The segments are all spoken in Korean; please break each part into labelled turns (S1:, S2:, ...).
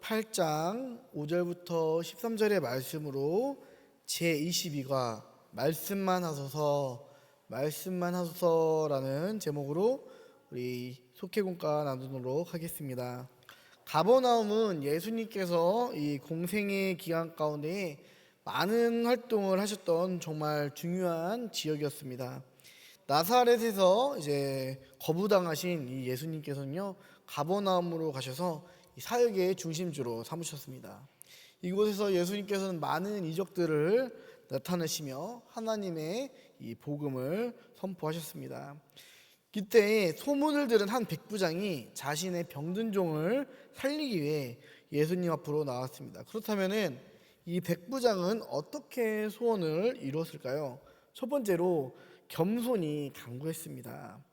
S1: 8장 5절부터 13절의 말씀으로 제22과 말씀만 하소서라는 제목으로 우리 속회공과 나누도록 하겠습니다. 가버나움은 예수님께서 이 공생의 기간 가운데 많은 활동을 하셨던 정말 중요한 지역이었습니다. 나사렛에서 이제 거부당하신 이 예수님께서는요, 가버나움으로 가셔서 이 사역의 중심주로 삼으셨습니다. 이곳에서 예수님께서는 많은 이적들을 나타내시며 하나님의 이 복음을 선포하셨습니다. 그때 소문을 들은 한 백부장이 자신의 병든 종을 살리기 위해 예수님 앞으로 나왔습니다. 그렇다면은 이 백부장은 어떻게 소원을 이루었을까요? 첫 번째로 겸손히 간구했습니다.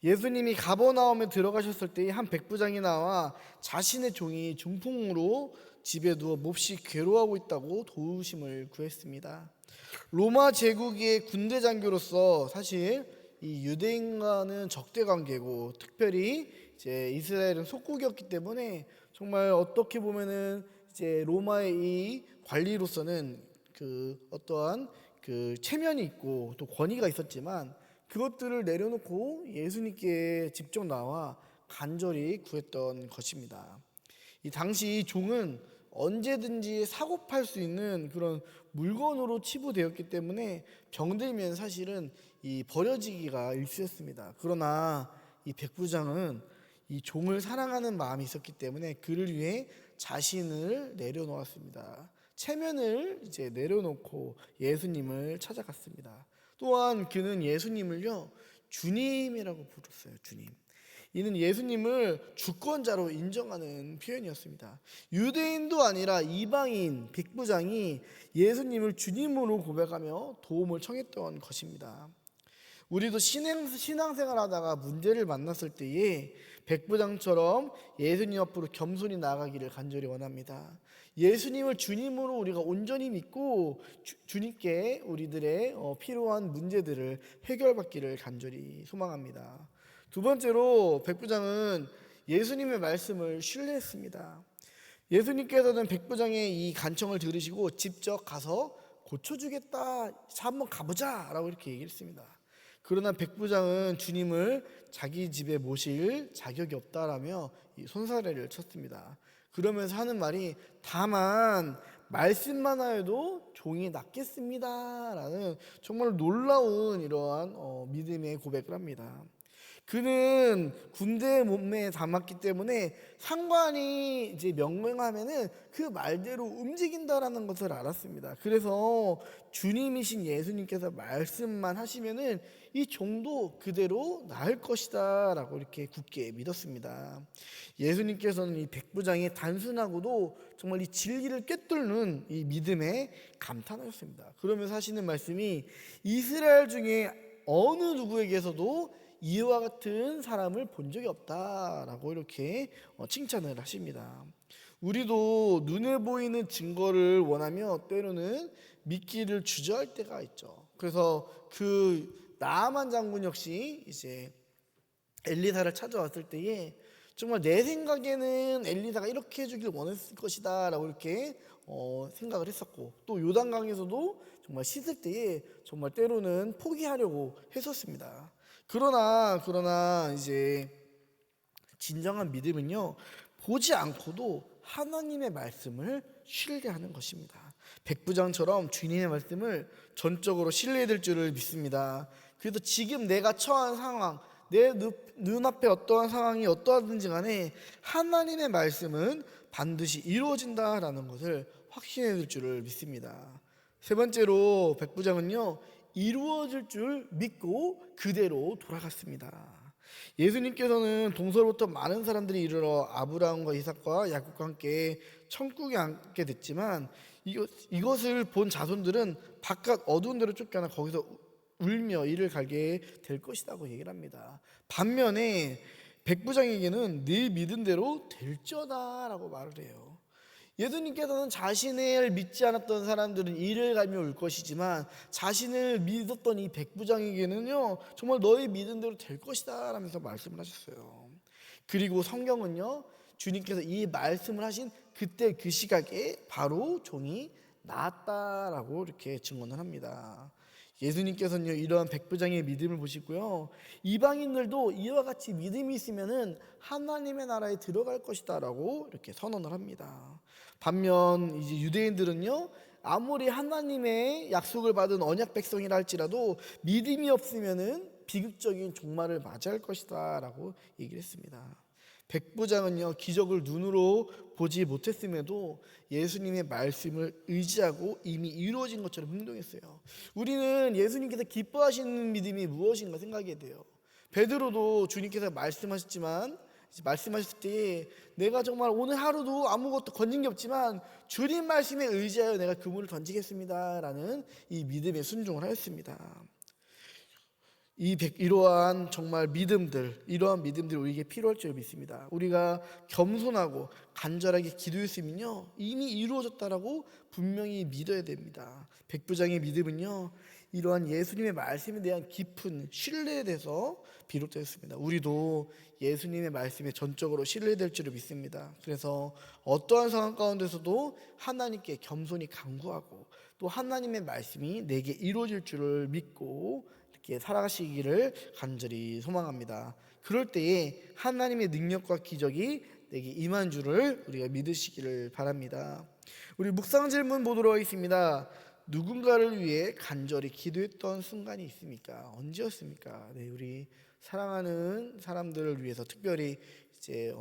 S1: 예수님이 가버나움에 들어가셨을 때 한 백부장이 나와 자신의 종이 중풍으로 집에 누워 몹시 괴로워하고 있다고 도우심을 구했습니다. 로마 제국의 군대 장교로서 사실 이 유대인과는 적대 관계고, 특별히 이제 이스라엘은 속국이었기 때문에 정말 어떻게 보면은 이제 로마의 이 관리로서는 어떠한 체면이 있고 또 권위가 있었지만, 그것들을 내려놓고 예수님께 직접 나와 간절히 구했던 것입니다. 이 당시 종은 언제든지 사고팔 수 있는 그런 물건으로 치부되었기 때문에 병들면 사실은 이 버려지기가 일쑤였습니다. 그러나 이 백부장은 이 종을 사랑하는 마음이 있었기 때문에 그를 위해 자신을 내려놓았습니다. 체면을 이제 내려놓고 예수님을 찾아갔습니다. 또한 그는 예수님을요, 주님이라고 부르셨어요. 주님. 이는 예수님을 주권자로 인정하는 표현이었습니다. 유대인도 아니라 이방인 백부장이 예수님을 주님으로 고백하며 도움을 청했던 것입니다. 우리도 신앙생활 하다가 문제를 만났을 때에 백부장처럼 예수님 앞으로 겸손히 나아가기를 간절히 원합니다. 예수님을 주님으로 우리가 온전히 믿고 주님께 우리들의 필요한 문제들을 해결받기를 간절히 소망합니다. 두 번째로 백부장은 예수님의 말씀을 신뢰했습니다. 예수님께서는 백부장의 이 간청을 들으시고 직접 가서 고쳐주겠다, 자 한번 가보자 라고 이렇게 얘기했습니다. 그러나 백부장은 주님을 자기 집에 모실 자격이 없다라며 이 손사래를 쳤습니다. 그러면서 하는 말이, 다만 말씀만 하여도 종이 낫겠습니다 라는 정말 놀라운 이러한 믿음의 고백을 합니다. 그는 군대의 몸매에 담았기 때문에 상관이 이제 명령하면은 그 말대로 움직인다라는 것을 알았습니다. 그래서 주님이신 예수님께서 말씀만 하시면은 이 종도 그대로 나을 것이다라고 이렇게 굳게 믿었습니다. 예수님께서는 이 백부장의 단순하고도 정말 이 진리를 꿰뚫는 이 믿음에 감탄하셨습니다. 그러면서 하시는 말씀이, 이스라엘 중에 어느 누구에게서도 이와 같은 사람을 본 적이 없다라고 이렇게 칭찬을 하십니다. 우리도 눈에 보이는 증거를 원하며 때로는 믿기를 주저할 때가 있죠. 그래서 나아만 장군 역시 이제 엘리사를 찾아왔을 때에 정말 내 생각에는 엘리사가 이렇게 해주길 원했을 것이다 라고 이렇게 생각을 했었고, 또 요단강에서도 정말 씻을 때에 정말 때로는 포기하려고 했었습니다. 그러나 이제 진정한 믿음은요, 보지 않고도 하나님의 말씀을 신뢰하는 것입니다. 백부장처럼 주님의 말씀을 전적으로 신뢰해야 될 줄을 믿습니다. 그래서 지금 내가 처한 상황, 내 눈앞에 어떠한 상황이 어떠하든지 간에 하나님의 말씀은 반드시 이루어진다라는 것을 확신해야 될 줄을 믿습니다. 세 번째로 백부장은요, 이루어질 줄 믿고 그대로 돌아갔습니다. 예수님께서는 동서로부터 많은 사람들이 이르러 아브라함과 이삭과 야곱과 함께 천국에 앉게 됐지만, 이것을 본 자손들은 바깥 어두운 데로 쫓겨나 거기서 울며 이를 갈게 될 것이라고 얘기를 합니다. 반면에 백부장에게는 네 믿은 대로 될지어다라고 말을 해요. 예수님께서는 자신을 믿지 않았던 사람들은 이를 갈며 울 것이지만, 자신을 믿었던 이 백부장에게는요, 정말 너희 믿은 대로 될 것이다 라면서 말씀을 하셨어요. 그리고 성경은요, 주님께서 이 말씀을 하신 그때 그 시각에 바로 종이 나았다라고 이렇게 증언을 합니다. 예수님께서는요 이러한 백부장의 믿음을 보시고요 이방인들도 이와 같이 믿음이 있으면은 하나님의 나라에 들어갈 것이다라고 이렇게 선언을 합니다. 반면 이제 유대인들은요 아무리 하나님의 약속을 받은 언약 백성이라 할지라도 믿음이 없으면은 비극적인 종말을 맞이할 것이다라고 얘기를 했습니다. 백부장은요 기적을 눈으로 보지 못했음에도 예수님의 말씀을 의지하고 이미 이루어진 것처럼 행동했어요. 우리는 예수님께서 기뻐하시는 믿음이 무엇인가 생각해야 돼요. 베드로도 주님께서 말씀하셨을 때 내가 정말 오늘 하루도 아무것도 건진 게 없지만 주님 말씀에 의지하여 내가 그물을 던지겠습니다라는 이 믿음에 순종을 하였습니다. 이러한 정말 이러한 믿음들이 우리에게 필요할 줄 믿습니다. 우리가 겸손하고 간절하게 기도했으면요 이미 이루어졌다라고 분명히 믿어야 됩니다. 백부장의 믿음은요 이러한 예수님의 말씀에 대한 깊은 신뢰에 대해서 비롯되었습니다. 우리도 예수님의 말씀에 전적으로 신뢰될 줄을 믿습니다. 그래서 어떠한 상황 가운데서도 하나님께 겸손히 간구하고 또 하나님의 말씀이 내게 이루어질 줄을 믿고 이렇게 살아가시기를 간절히 소망합니다. 그럴 때에 하나님의 능력과 기적이 내게 임한 줄을 우리가 믿으시기를 바랍니다. 우리 묵상 질문 보도록 하겠습니다. 누군가를 위해 간절히 기도했던 순간이 있습니까? 언제였습니까? 네, 우리 사랑하는 사람들을 위해서 특별히 이제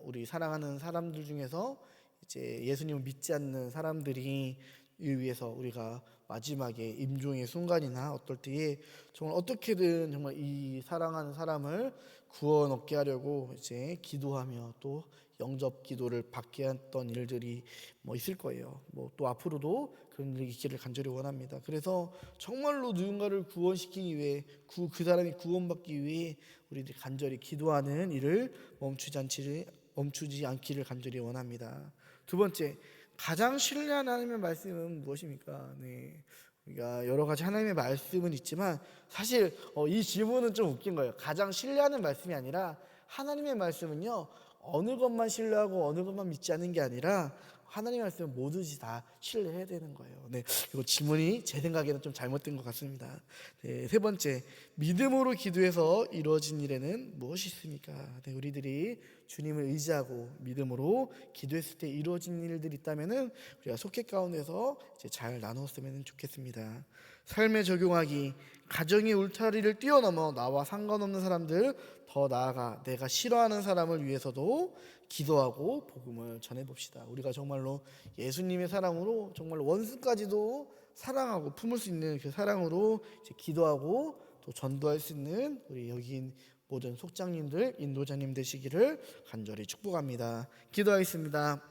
S1: 우리 사랑하는 사람들 중에서 이제 예수님을 믿지 않는 사람들이 위해서 우리가 마지막에 임종의 순간이나 어떨 때에 정말 어떻게든 정말 이 사랑하는 사람을 구원 얻게 하려고 이제 기도하며 또 영접 기도를 받게 했던 일들이 있을 거예요. 또 앞으로도 그런 일이 있기를 간절히 원합니다. 그래서 정말로 누군가를 구원시키기 위해 그 사람이 구원받기 위해 우리들이 간절히 기도하는 일을 멈추지 않기를 간절히 원합니다. 두 번째, 가장 신뢰하는 하나님의 말씀은 무엇입니까? 네, 우리가 여러 가지 하나님의 말씀은 있지만 사실 이 질문은 좀 웃긴 거예요. 가장 신뢰하는 말씀이 아니라 하나님의 말씀은요 어느 것만 신뢰하고 어느 것만 믿지 않는 게 아니라 하나님의 말씀은 뭐든지 다 신뢰해야 되는 거예요. 네, 이거 질문이 제 생각에는 좀 잘못된 것 같습니다. 네, 세 번째, 믿음으로 기도해서 이루어진 일에는 무엇이 있습니까? 네, 우리들이 주님을 의지하고 믿음으로 기도했을 때 이루어진 일들이 있다면은 우리가 속해 가운데서 이제 잘 나눴으면 좋겠습니다. 삶에 적용하기, 가정의 울타리를 뛰어넘어 나와 상관없는 사람들, 더 나아가 내가 싫어하는 사람을 위해서도 기도하고 복음을 전해봅시다. 우리가 정말로 예수님의 사랑으로 정말 원수까지도 사랑하고 품을 수 있는 그 사랑으로 이제 기도하고 또 전도할 수 있는 우리 여기 모든 속장님들, 인도자님 되시기를 간절히 축복합니다. 기도하겠습니다.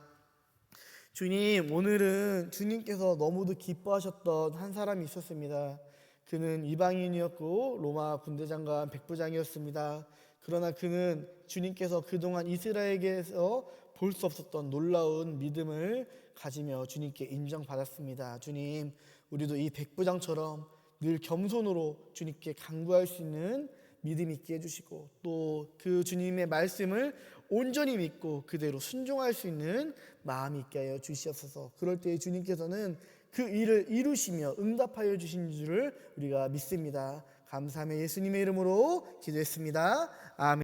S1: 주님, 오늘은 주님께서 너무도 기뻐하셨던 한 사람이 있었습니다. 그는 이방인이었고 로마 군대장관 백부장이었습니다. 그러나 그는 주님께서 그동안 이스라엘에게서 볼 수 없었던 놀라운 믿음을 가지며 주님께 인정받았습니다. 주님, 우리도 이 백부장처럼 늘 겸손으로 주님께 간구할 수 있는 믿음 있게 해주시고 또 그 주님의 말씀을 온전히 믿고 그대로 순종할 수 있는 마음이 있게 하여 주시옵소서. 그럴 때 주님께서는 그 일을 이루시며 응답하여 주신 줄을 우리가 믿습니다. 감사하며 예수님의 이름으로 기도했습니다. 아멘.